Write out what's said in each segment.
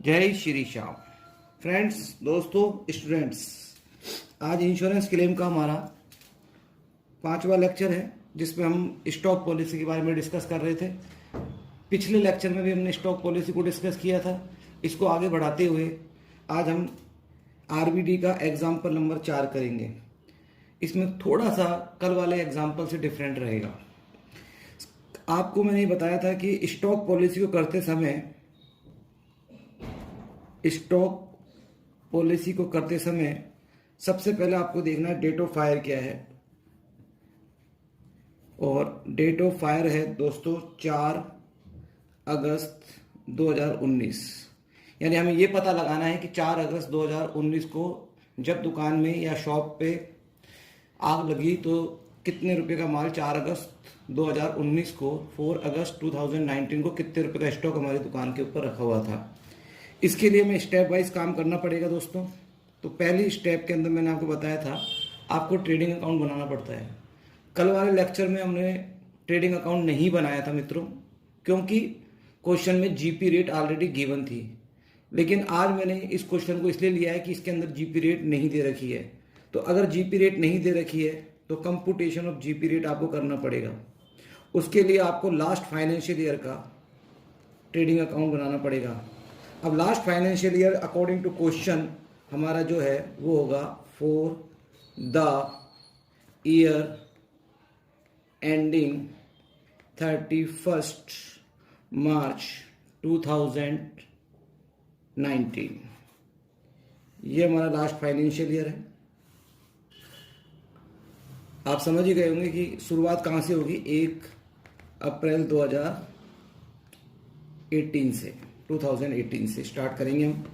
जय श्री श्याम। फ्रेंड्स, दोस्तों, स्टूडेंट्स, आज इंश्योरेंस क्लेम का हमारा 5वां लेक्चर है जिसमें हम स्टॉक पॉलिसी के बारे में डिस्कस कर रहे थे। पिछले लेक्चर में भी हमने स्टॉक पॉलिसी को डिस्कस किया था। इसको आगे बढ़ाते हुए आज हम आरबीडी का एग्जाम्पल नंबर 4 करेंगे। इसमें थोड़ा सा कल वाले एग्जाम्पल से डिफरेंट रहेगा। आपको मैंने बताया था कि स्टॉक पॉलिसी को करते समय सबसे पहले आपको देखना है डेट ऑफ फायर क्या है। और डेट ऑफ फायर है दोस्तों 4 अगस्त 2019। यानी हमें ये पता लगाना है कि 4 अगस्त 2019 को जब दुकान में या शॉप पे आग लगी तो कितने रुपए का माल 4 अगस्त 2019 को 4 अगस्त 2019 को कितने रुपए का स्टॉक हमारी दुकान के ऊपर रखा हुआ था। इसके लिए हमें स्टेप वाइज काम करना पड़ेगा दोस्तों। तो पहली स्टेप के अंदर मैंने आपको बताया था आपको ट्रेडिंग अकाउंट बनाना पड़ता है। कल वाले लेक्चर में हमने ट्रेडिंग अकाउंट नहीं बनाया था मित्रों, क्योंकि क्वेश्चन में जीपी रेट ऑलरेडी गिवन थी। लेकिन आज मैंने इस क्वेश्चन को इसलिए लिया है कि इसके अंदर जीपी रेट नहीं दे रखी है। तो अगर जीपी रेट नहीं दे रखी है तो कंप्यूटेशन ऑफ जीपी रेट आपको करना पड़ेगा। उसके लिए आपको लास्ट फाइनेंशियल ईयर का ट्रेडिंग अकाउंट बनाना पड़ेगा। अब last financial year according to question हमारा जो है वो होगा for the year ending 31 March 2019। ये हमारा लास्ट फाइनेंशियल ईयर है। आप समझ ही गए होंगे कि शुरुआत कहाँ से होगी। 1 अप्रैल 2018 से स्टार्ट करेंगे हम।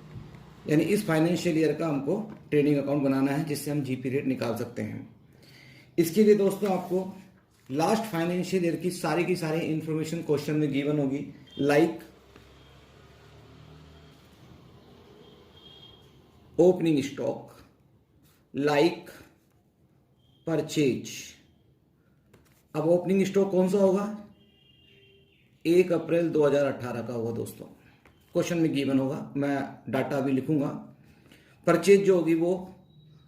यानी इस फाइनेंशियल ईयर का हमको ट्रेडिंग अकाउंट बनाना है जिससे हम जीपी रेट निकाल सकते हैं। इसके लिए दोस्तों आपको लास्ट फाइनेंशियल ईयर की सारी इंफॉर्मेशन क्वेश्चन में गिवन होगी। Like opening stock, like purchase. अब ओपनिंग स्टॉक कौन सा होगा? 1 अप्रैल 2018 का होगा दोस्तों, क्वेश्चन में गिवन होगा। मैं डाटा अभी लिखूंगा। परचेज जो होगी वो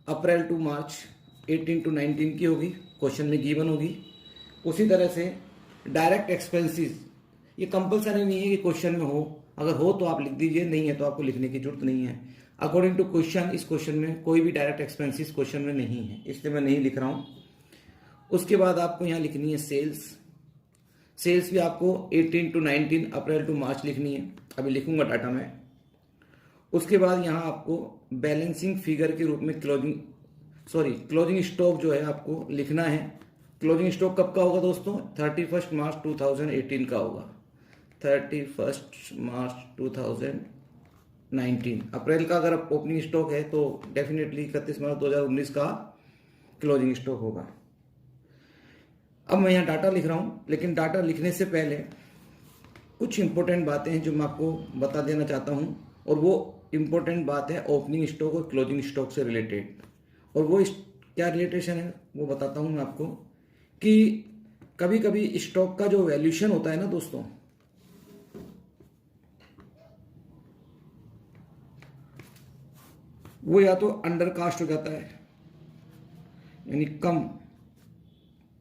अप्रैल टू मार्च 18 to 19 की होगी, क्वेश्चन में गिवन होगी। उसी तरह से डायरेक्ट एक्सपेंसेस, ये कंपलसरी नहीं है कि क्वेश्चन में हो। अगर हो तो आप लिख दीजिए, नहीं है तो आपको लिखने की जरूरत नहीं है। अकॉर्डिंग टू क्वेश्चन इस क्वेश्चन में कोई भी डायरेक्ट एक्सपेंसेस क्वेश्चन में नहीं है, इसलिए मैं नहीं लिख रहा हूं। उसके बाद आपको यहाँ लिखनी है सेल्स भी आपको 18 to 19 अप्रैल टू मार्च लिखनी है। अभी लिखूंगा डाटा में। उसके बाद यहाँ आपको बैलेंसिंग फिगर के रूप में क्लोजिंग स्टॉक जो है आपको लिखना है। क्लोजिंग स्टॉक कब का होगा दोस्तों? 31 मार्च 2018 का होगा। 31 मार्च 2019। अप्रैल का अगर ओपनिंग स्टॉक है तो डेफिनेटली 31 मार्च 2019 का क्लोजिंग स्टॉक होगा। अब मैं यहाँ डाटा लिख रहा हूँ, लेकिन डाटा लिखने से पहले कुछ इंपॉर्टेंट बातें हैं जो मैं आपको बता देना चाहता हूँ। और वो इंपॉर्टेंट बात है ओपनिंग स्टॉक और क्लोजिंग स्टॉक से रिलेटेड। और वो क्या रिलेटेशन है वो बताता हूँ मैं आपको। कि कभी कभी स्टॉक का जो वैल्यूएशन होता है ना दोस्तों, वो या तो अंडरकास्ट हो जाता है, यानी कम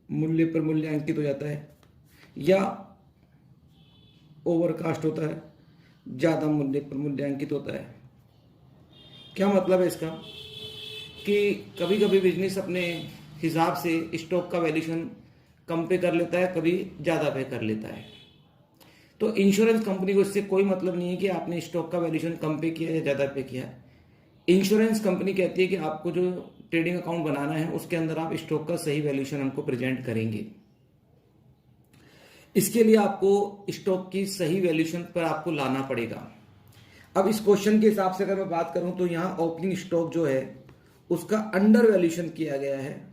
मूल्य पर मूल्यांकित हो जाता है, या ओवरकास्ट होता है, ज्यादा मूल्य पर मूल्यांकित होता है। क्या मतलब है इसका? कि कभी कभी बिजनेस अपने हिसाब से स्टॉक का वैल्यूएशन कम पे कर लेता है, कभी ज्यादा पे कर लेता है। तो इंश्योरेंस कंपनी को इससे कोई मतलब नहीं है कि आपने स्टॉक का वैल्यूएशन कम पे किया या ज्यादा पे किया। इंश्योरेंस कंपनी कहती है कि आपको जो ट्रेडिंग अकाउंट बनाना है उसके अंदर आप स्टॉक का सही वैल्यूएशन हमको प्रेजेंट करेंगे। इसके लिए आपको स्टॉक की सही वैल्यूएशन पर आपको लाना पड़ेगा। अब इस क्वेश्चन के हिसाब से अगर मैं बात करूं तो यहां ओपनिंग स्टॉक जो है उसका अंडर वैल्यूएशन किया गया है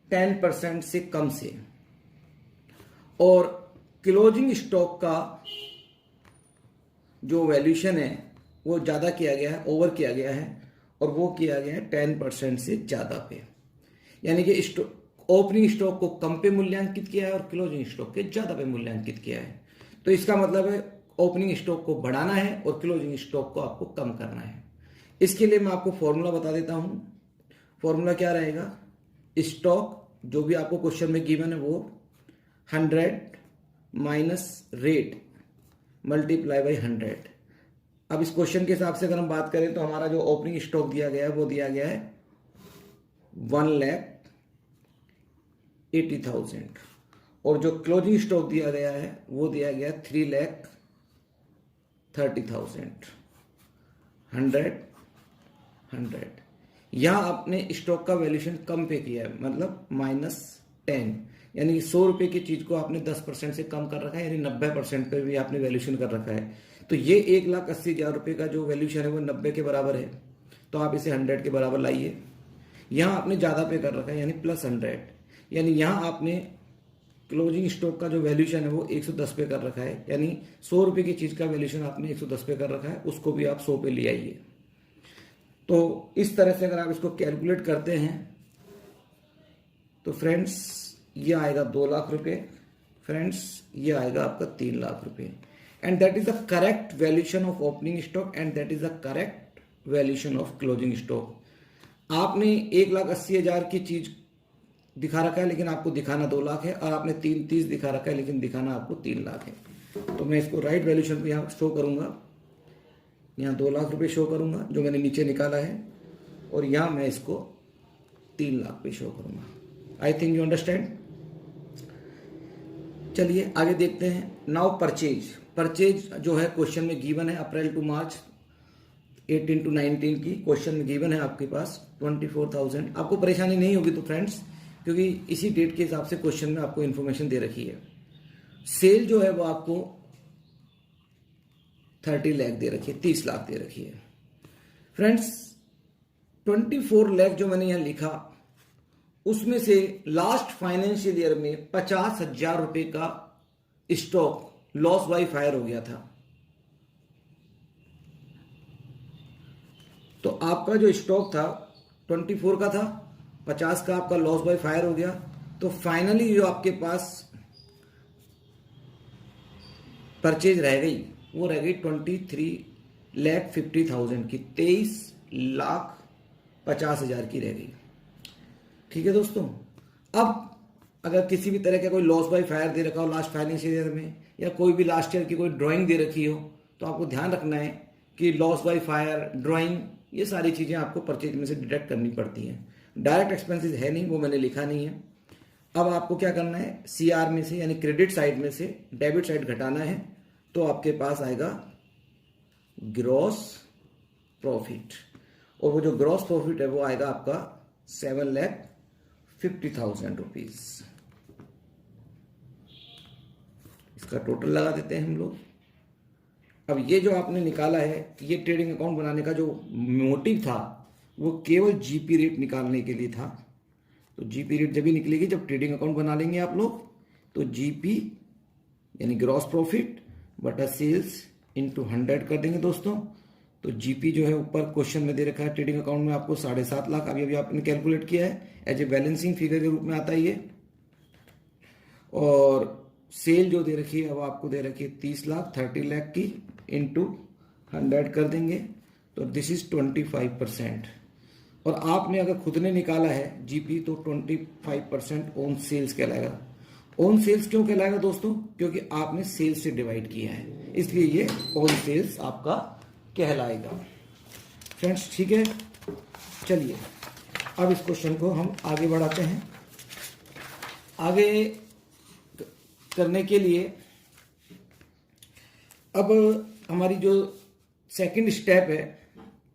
10% से कम से, और क्लोजिंग स्टॉक का जो वैल्यूएशन है वो ज्यादा किया गया है, ओवर किया गया है, और वो किया गया है 10% से ज्यादा पे। यानी कि ओपनिंग स्टॉक को कम पे मूल्यांकित किया है और क्लोजिंग स्टॉक के ज्यादा पे मूल्यांकित किया है। तो इसका मतलब है ओपनिंग स्टॉक को बढ़ाना है और क्लोजिंग स्टॉक को आपको कम करना है। इसके लिए मैं आपको फॉर्मूला बता देता हूं। फॉर्मूला क्या रहेगा, स्टॉक जो भी आपको क्वेश्चन में गिवन है वो 100 माइनस रेट मल्टीप्लाई बाई 100। अब इस क्वेश्चन के हिसाब से अगर हम बात करें तो हमारा जो ओपनिंग स्टॉक दिया गया है वो दिया गया है 1,80,000 और जो क्लोजिंग स्टॉक दिया गया है वो दिया गया है 3,30,000। 100 यहां आपने स्टॉक का वैल्यूएशन कम पे किया है, मतलब -10, यानी 100 रुपए की चीज को आपने 10% से कम कर रखा है, यानी 90% पे भी आपने वैल्यूएशन कर रखा है। तो ये 1,80,000 रुपए का जो वैल्यूएशन है वो 90 के बराबर है, तो आप इसे 100 के बराबर लाइए। यहां आपने ज्यादा पे कर रखा है यानी +100, यानी यहां आपने क्लोजिंग स्टॉक का जो वैल्यूएशन है वो 110 पे कर रखा है, यानी 100 रुपए की चीज का वैल्यूएशन आपने 110 पे कर रखा है, उसको भी आप 100 पे ले आइए। तो इस तरह से अगर आप इसको कैलकुलेट करते हैं तो फ्रेंड्स ये आएगा 2 लाख रुपए, फ्रेंड्स ये आएगा आपका 3 लाख रुपए। And that is the correct valuation of opening stock and that is the correct valuation of closing stock. आपने 1,80,000 की चीज दिखा रखा है लेकिन आपको दिखाना 2 लाख है, और आपने 3,30 दिखा रखा है लेकिन दिखाना आपको 3 लाख है। तो मैं इसको राइट वैल्यूएशन पे यहाँ शो करूंगा, यहाँ 2 लाख रुपए शो करूंगा जो मैंने नीचे निकाला है, और यहाँ मैं इसको 3 लाख पे शो करूंगा। I think you understand. चलिए आगे देखते हैं। नाउ परचेज जो है क्वेश्चन में गिवन है अप्रैल टू मार्च 18 to 19 की क्वेश्चन में गिवन है आपके पास 24,000। आपको परेशानी नहीं होगी तो फ्रेंड्स, क्योंकि इसी डेट के हिसाब से क्वेश्चन में आपको इन्फॉर्मेशन दे रखी है। सेल जो है वो आपको 30 लाख दे रखी है, 30 लाख दे रखी है। फ्रेंड्स 24 लाख जो मैंने यहां लिखा उसमें से लास्ट फाइनेंशियल ईयर में 50,000 रुपए का स्टॉक लॉस बाय फायर हो गया था। तो आपका जो स्टॉक था 24 का था, 50 का आपका लॉस बाय फायर हो गया, तो फाइनली जो आपके पास परचेज रह गई वो रह गई 23,50,000 की, 23,50,000 की रह गई। ठीक है दोस्तों। अब अगर किसी भी तरह का कोई लॉस बाय फायर दे रखा हो लास्ट फाइनेंशियल ईयर में, या कोई भी लास्ट ईयर की कोई ड्राइंग दे रखी हो, तो आपको ध्यान रखना है कि लॉस बाय फायर, ड्राइंग, ये सारी चीजें आपको परचेज में से डिडक्ट करनी पड़ती हैं। डायरेक्ट एक्सपेंसेस है नहीं, वो मैंने लिखा नहीं है। अब आपको क्या करना है, सीआर में से यानी क्रेडिट साइड में से डेबिट साइड घटाना है, तो आपके पास आएगा ग्रॉस प्रॉफिट, और वो जो ग्रॉस प्रॉफिट है वो आएगा आपका 7,50,000 रुपीज। इसका टोटल लगा देते हैं हम लोग। अब ये जो आपने निकाला है, ये ट्रेडिंग अकाउंट बनाने का जो मोटिव था वो केवल जीपी रेट निकालने के लिए था। तो जीपी रेट जब भी निकलेगी जब ट्रेडिंग अकाउंट बना लेंगे आप लोग, तो जीपी यानी ग्रॉस प्रॉफिट बटा सेल्स इंटू 100 कर देंगे दोस्तों। तो जीपी जो है ऊपर क्वेश्चन में दे रखा है ट्रेडिंग अकाउंट में आपको 7.5 लाख, अभी आपने कैलकुलेट किया है, एज ए बैलेंसिंग फिगर के रूप में आता है ये। और सेल जो दे रखी है वो आपको दे रखी है 30 लाख, 30 लाख की इंटू 100 कर देंगे, तो दिस इज 25%। और आपने अगर खुद ने निकाला है जीपी तो 25% ओन सेल्स कहलाएगा। ओन सेल्स क्यों कहलाएगा दोस्तों, क्योंकि आपने सेल्स से डिवाइड किया है, इसलिए ये ओन सेल्स आपका कहलाएगा। फ्रेंड्स ठीक है, चलिए अब इस क्वेश्चन को हम आगे बढ़ाते हैं। आगे करने के लिए अब हमारी जो सेकंड स्टेप है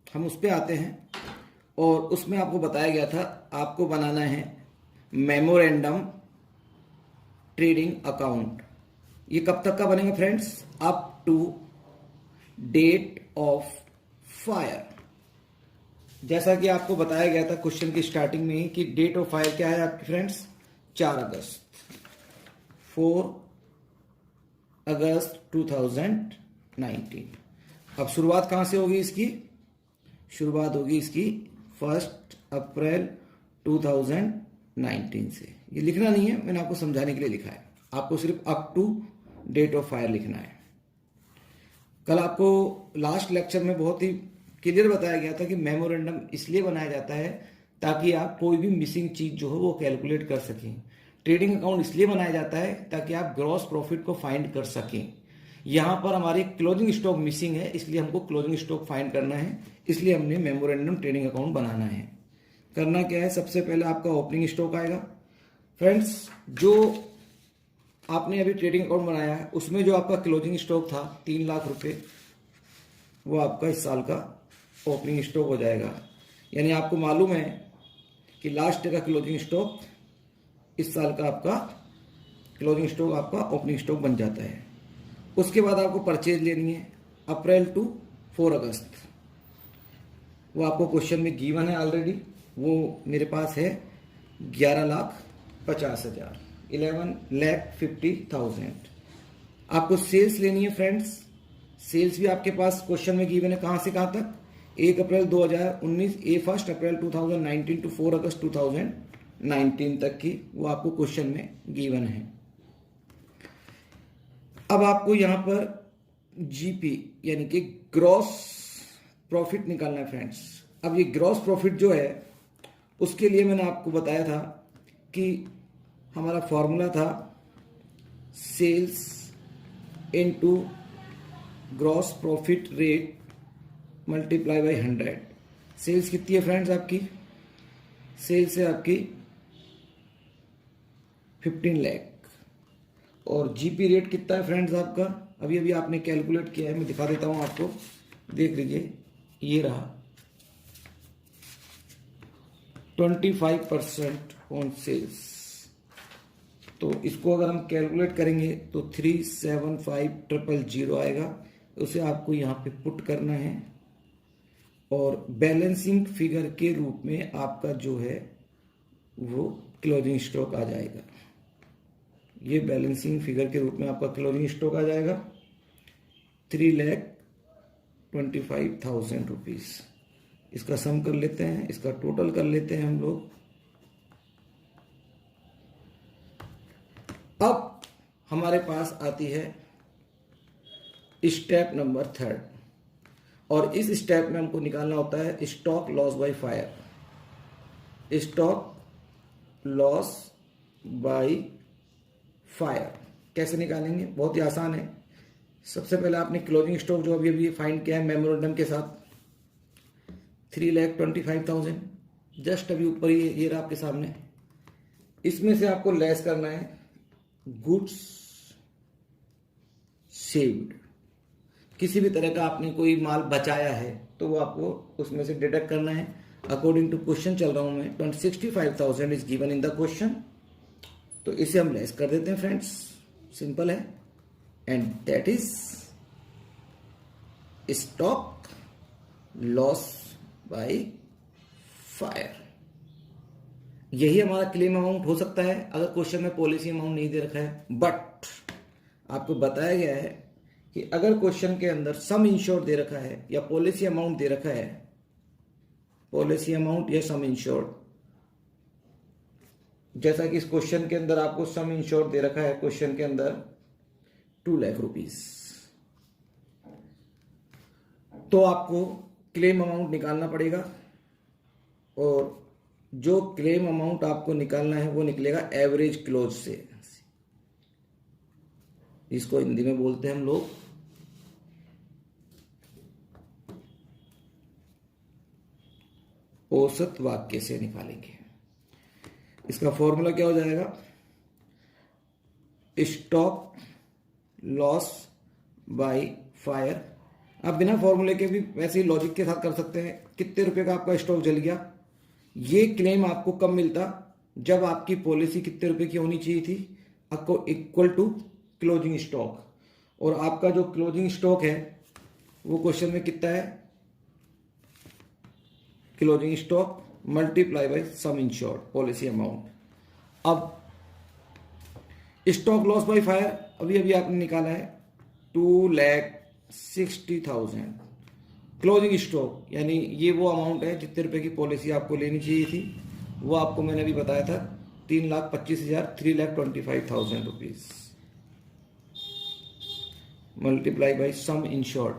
हम उस पर आते हैं, और उसमें आपको बताया गया था आपको बनाना है मेमोरेंडम ट्रेडिंग अकाउंट। ये कब तक का बनेगा friends, up to date of fire. जैसा कि आपको बताया गया था क्वेश्चन की स्टार्टिंग में ही कि डेट ऑफ फायर क्या है आपके फ्रेंड्स, 4 अगस्त, 4 अगस्त 2019। अब शुरुआत कहां से होगी इसकी, शुरुआत होगी इसकी 1 अप्रैल 2019 से। ये लिखना नहीं है, मैंने आपको समझाने के लिए लिखा है, आपको सिर्फ up to date of fire लिखना है। कल आपको लास्ट लेक्चर में बहुत ही क्लियर बताया गया था कि मेमोरेंडम इसलिए बनाया जाता है ताकि आप कोई भी मिसिंग चीज जो है वो कैलकुलेट कर सकें। ट्रेडिंग अकाउंट इसलिए बनाया जाता है ताकि आप ग्रॉस प्रॉफिट को फाइंड कर सकें। यहाँ पर हमारी क्लोजिंग स्टॉक मिसिंग है, इसलिए हमको क्लोजिंग स्टॉक फाइंड करना है, इसलिए हमने मेमोरेंडम ट्रेडिंग अकाउंट बनाना है। करना क्या है, सबसे पहले आपका ओपनिंग स्टॉक आएगा। फ्रेंड्स, जो आपने अभी ट्रेडिंग अकाउंट बनाया है उसमें जो आपका क्लोजिंग स्टॉक था 3 लाख रुपए, वो आपका इस साल का ओपनिंग स्टॉक हो जाएगा। यानी आपको मालूम है कि लास्ट ईयर का क्लोजिंग स्टॉक इस साल का आपका क्लोजिंग स्टॉक आपका ओपनिंग स्टॉक बन जाता है। उसके बाद आपको परचेज लेनी है अप्रैल टू 4 अगस्त। वो आपको क्वेश्चन में गिवन है ऑलरेडी, वो मेरे पास है 11,50,000, 11,50,000। आपको सेल्स लेनी है फ्रेंड्स। सेल्स भी आपके पास क्वेश्चन में गिवन है, कहां से कहां तक, 1 अप्रैल 2019 1 अप्रैल 2019 टू 4 अगस्त 2019 तक की, वो आपको क्वेश्चन में गिवन है। अब आपको यहां पर जीपी यानी कि ग्रॉस प्रॉफिट निकालना है फ्रेंड्स। अब ये ग्रॉस प्रॉफिट जो है उसके लिए मैंने आपको बताया था कि हमारा फॉर्मूला था sales into gross profit rate multiply by 100। Sales कितनी है फ्रेंड्स आपकी, सेल्स है आपकी 15 लाख और जीपी रेट कितना है फ्रेंड्स आपका, अभी अभी आपने कैलकुलेट किया है, मैं दिखा देता हूं आपको, देख लीजिए, ये रहा 25% ऑन सेल्स। तो इसको अगर हम कैलकुलेट करेंगे तो 375,000 आएगा। उसे आपको यहाँ पे पुट करना है और बैलेंसिंग फिगर के रूप में आपका जो है वो क्लोजिंग स्टॉक आ जाएगा। ये बैलेंसिंग फिगर के रूप में आपका क्लोजिंग स्टॉक आ जाएगा 3,25,000 रुपीज। इसका सम कर लेते हैं, इसका टोटल कर लेते हैं हम लोग। अब हमारे पास आती है स्टेप नंबर 3 और इस स्टेप में हमको निकालना होता है stock loss by fire. Stock loss by fire कैसे निकालेंगे, बहुत ही आसान है। सबसे पहले आपने क्लोजिंग स्टॉक जो अभी अभी फाइंड किया है मेमोरेंडम के साथ 3,25,000, जस्ट अभी ऊपर ये रहा आपके सामने। इसमें से आपको लेस करना है गुड्स सेव्ड। किसी भी तरह का आपने कोई माल बचाया है तो वो आपको उसमें से डिडक्ट करना है। अकॉर्डिंग टू क्वेश्चन चल रहा हूं मैं, 65,000 is given in the question, तो इसे हम लेस कर देते हैं फ्रेंड्स, सिंपल है। And that is stock loss by fire. यही हमारा क्लेम अमाउंट हो सकता है अगर क्वेश्चन में पॉलिसी अमाउंट नहीं दे रखा है। बट आपको बताया गया है कि अगर क्वेश्चन के अंदर सम इंश्योर्ड दे रखा है या पॉलिसी अमाउंट दे रखा है, पॉलिसी अमाउंट या सम इंश्योर्ड, जैसा कि इस क्वेश्चन के अंदर आपको सम इंश्योर्ड दे रखा है, क्वेश्चन के अंदर 2 लाख रुपीस, तो आपको क्लेम अमाउंट निकालना पड़ेगा और जो क्लेम अमाउंट आपको निकालना है वो निकलेगा एवरेज क्लोज से। इसको हिंदी में बोलते हैं हम लोग औसत वाक्य से निकालेंगे। इसका फॉर्मूला क्या हो जाएगा, स्टॉक लॉस बाय फायर। आप बिना फॉर्मूले के भी वैसे ही लॉजिक के साथ कर सकते हैं। कितने रुपए का आपका स्टॉक जल गया, ये क्लेम आपको कब मिलता, जब आपकी पॉलिसी कितने रुपए की होनी चाहिए थी, आपको इक्वल टू क्लोजिंग स्टॉक। और आपका जो क्लोजिंग स्टॉक है वो क्वेश्चन में कितना है, closing stock multiply by some insured policy amount. अब स्टॉक लॉस बाय फायर अभी अभी आपने निकाला है 2,60,000। क्लोजिंग स्टॉक यानी ये वो अमाउंट है जितने रुपए की पॉलिसी आपको लेनी चाहिए थी, वो आपको मैंने अभी बताया था 3,25,000, 3,25,000 rupees multiply by sum insured,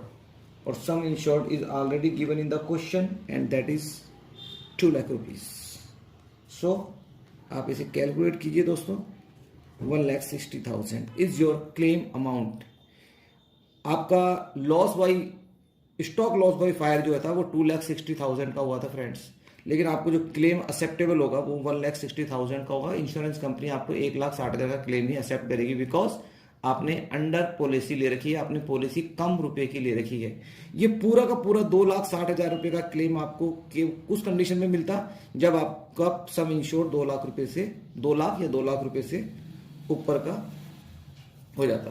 और sum insured is already given in the question and that is 2 lakh rupees. So आप इसे कैलकुलेट कीजिए दोस्तों। 1,60,000 इज योर क्लेम अमाउंट। आपका loss by stock loss by fire जो था वो 2,60,000 का हुआ था फ्रेंड्स, लेकिन आपको जो क्लेम एक्सेप्टेबल होगा वो 1,60,000 का होगा। इंश्योरेंस कंपनी आपको 1,60,000 का क्लेम ही एक्सेप्ट करेगी, बिकॉज आपने अंडर पॉलिसी ले रखी है, आपने पॉलिसी कम रुपए की ले रखी है। ये पूरा का पूरा 2,60,000 रुपए का क्लेम आपको उस कंडीशन में मिलता जब आपका सम इंश्योर 2 लाख रुपए से 2 लाख या 2 लाख रुपए से ऊपर का हो जाता।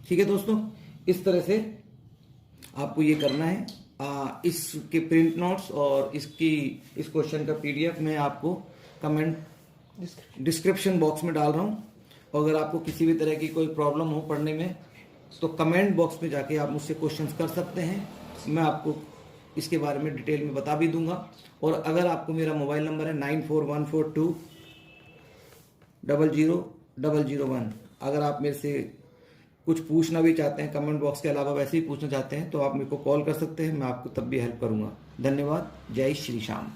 ठीक है दोस्तों, इस तरह से आपको ये करना है। इसके प्रिंट नोट्स और इस क्वेश्चन का पीडीएफ मैं आपको कमेंट डिस्क्रिप्शन बॉक्स में डाल रहा हूँ। और अगर आपको किसी भी तरह की कोई प्रॉब्लम हो पढ़ने में तो कमेंट बॉक्स में जाके आप मुझसे क्वेश्चंस कर सकते हैं, मैं आपको इसके बारे में डिटेल में बता भी दूंगा। और अगर आपको मेरा मोबाइल नंबर है 9414200001, अगर आप मेरे से कुछ पूछना भी चाहते हैं कमेंट बॉक्स के अलावा वैसे ही पूछना चाहते हैं तो आप मेरे को कॉल कर सकते हैं, मैं आपको तब भी हेल्प करूंगा। धन्यवाद। जय श्री श्याम।